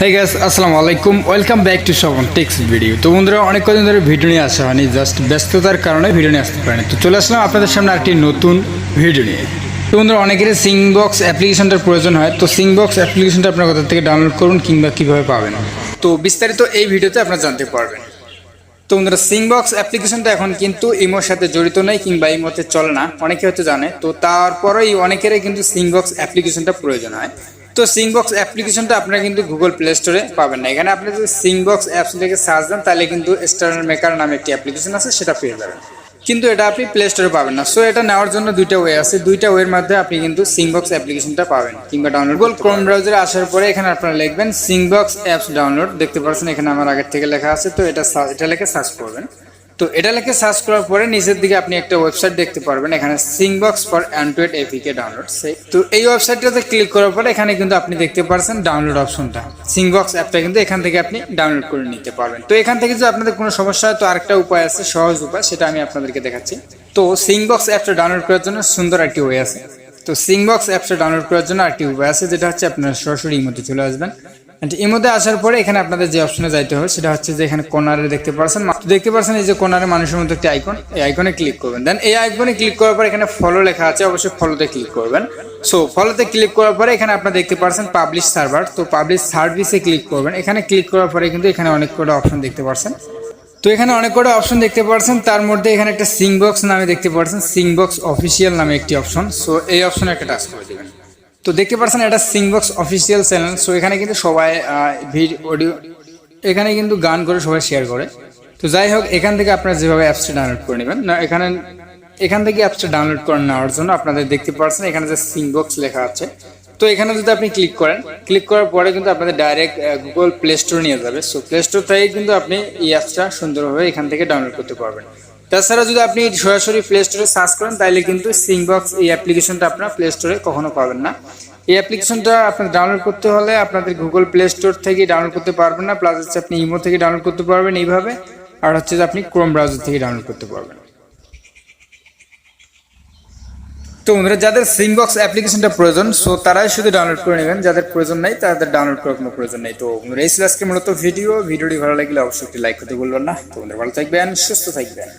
Hey guys, আসসালামু আলাইকুম, welcome back to সবন টেক্স ভিডিও। তো বন্ধুরা অনেক কদিন ধরে ভিডিও নিয়ে আসা হয়নি, জাস্ট ব্যস্ততার কারণে ভিডিও নিয়ে আসতে পারিনি। তো চলে আসলাম আপনাদের সামনে একটি নতুন ভিডিও নিয়ে। তো বন্ধুরা অনেকেরই সিংবক্স অ্যাপ্লিকেশনটার প্রয়োজন হয়। তো সিংবক্স অ্যাপ্লিকেশনটা আপনার কোথা থেকে ডাউনলোড করুন কিংবা কীভাবে পাবেন, তো বিস্তারিত এই ভিডিওতে আপনারা জানতে পারবেন। তো বন্ধুরা সিংবক্স অ্যাপ্লিকেশনটা এখন কিন্তু ইমোর সাথে জড়িত নেই কিংবা ইমোতে চলে না, অনেকে হয়তো জানে। তো তারপরেই অনেকেরই কিন্তু সিংবক্স অ্যাপ্লিকেশনটা প্রয়োজন হয়। তো সিংবক্স অ্যাপ্লিকেশনটা আপনারা কিন্তু গুগল প্লে স্টোরে পাবেন না। এখানে আপনি যদি সিংবক্স অ্যাপস থেকে সার্চ দেন তাহলে কিন্তু স্টার মেকার নামে একটি অ্যাপ্লিকেশন আছে, সেটা পেয়ে যাবেন, কিন্তু এটা আপনি প্লে স্টোরে পাবেন না। সো এটা নেওয়ার জন্য দুইটা ওয়ে আছে, দুইটা ওয়ের মধ্যে আপনি কিন্তু সিংবক্স অ্যাপ্লিকেশনটা পাবেন কিংবা ডাউনলোড। গুগল ক্রোম ব্রাউজারে আসার পরে এখানে আপনারা লিখবেন সিংবক্স অ্যাপস ডাউনলোড, দেখতে পাচ্ছেন এখানে আমার আগের থেকে লেখা আছে। তো এটা লিখে সার্চ করবেন। তো এটা লিখে সার্চ করার পরে নিচের দিকে আপনি একটা ওয়েবসাইট দেখতে পারবেন, এখানে সিংবক্স ফর অ্যান্ড্রয়েড এপিকে ডাউনলোড। তো এই ওয়েবসাইটটাতে ক্লিক করার পরে এখানে কিন্তু আপনি দেখতে পাচ্ছেন ডাউনলোড অপশনটা। সিংবক্স অ্যাপটা কিন্তু এখান থেকে আপনি ডাউনলোড করে নিতে পারবেন। তো এখান থেকে যদি আপনাদের কোনো সমস্যা হয় তো আরেকটা উপায় আছে, সহজ উপায়, সেটা আমি আপনাদেরকে দেখাচ্ছি। তো সিংবক্স অ্যাপটা ডাউনলোড করার জন্য সুন্দর একটি ওয়ে আছে। তো সিংবক্স অ্যাপটা ডাউনলোড করার জন্য একটি উপায় আছে, যেটা হচ্ছে আপনারা সরাসরি ইমোতে চলে আসবেন। ইমোতে আসার পরে এখানে আপনাদের যে অপশনে যাইতে হবে সেটা হচ্ছে যে এখানে কর্নারে দেখতে পাচ্ছেন এই যে কর্নারে মানুষের মতো একটি আইকন, এই আইকনে ক্লিক করবেন। দেন এই আইকনে ক্লিক করার পর এখানে ফলো লেখা আছে, অবশ্যই ফলোতে ক্লিক করবেন। সো ফলোতে ক্লিক করার পরে এখানে আপনারা দেখতে পাচ্ছেন পাবলিশ সার্ভার, তো পাবলিশ সার্ভিসে ক্লিক করবেন। এখানে ক্লিক করার পরে কিন্তু এখানে অনেক কটা অপশন দেখতে পাচ্ছেন। তো এখানে অনেক কটা অপশন দেখতে পাচ্ছেন, তার মধ্যে এখানে একটা সিংবক্স নামে দেখতে পাচ্ছেন, সিংবক্স অফিসিয়াল নামে একটি অপশন। সো এই অপশনে একটা টাচ করে দেবেন। তো দেখতে পাচ্ছেন এটা সিংবক্স অফিসিয়াল চ্যানেল। সো এখানে কিন্তু সবাই অডিও, এখানে কিন্তু গান করে সবাই শেয়ার করে। তো যাই হোক, এখান থেকে আপনারা যেভাবে অ্যাপসটা ডাউনলোড করে নেবেন না, এখান থেকে অ্যাপসটা ডাউনলোড করে নেওয়ার জন্য আপনাদের দেখতে পাচ্ছেন এখানে যে সিংবক্স লেখা আছে। তো এখানে যদি আপনি ক্লিক করেন, ক্লিক করার পরে কিন্তু আপনাদের ডাইরেক্ট গুগল প্লে স্টোর নিয়ে যাবে। সো প্লে স্টোর থেকে কিন্তু আপনি এই অ্যাপসটা সুন্দরভাবে এখান থেকে ডাউনলোড করতে পারবেন। তাছাড়া যদি আপনি সরাসরি প্লে স্টোরে সার্চ করেন তাহলে কিন্তু সিংবক্স এই অ্যাপ্লিকেশনটা আপনার প্লে স্টোরে কখনো পাবেন না। এই অ্যাপ্লিকেশনটা আপনার ডাউনলোড করতে হলে আপনাদের গুগল প্লে স্টোর থেকে ডাউনলোড করতে পারবেন না, প্লাস হচ্ছে আপনি ইমো থেকে ডাউনলোড করতে পারবেন এইভাবে, আর হচ্ছে যে আপনি ক্রোম ব্রাউজার থেকে ডাউনলোড করতে পারবেন। তো বন্ধুরা যাদের সিংবক্স অ্যাপ্লিকেশনটা প্রয়োজন সো তারাই শুধু ডাউনলোড করে নেবেন, যাদের প্রয়োজন নাই তাদের ডাউনলোড করার কোনো প্রয়োজন নেই। তো বন্ধুরা এই ছিল আজকে মূলত ভিডিওটি ভালো লাগলে অবশ্যই একটি লাইক করতে ভুলবেন না। তো বন্ধুরা ভালো থাকবেন, সুস্থ থাকবেন।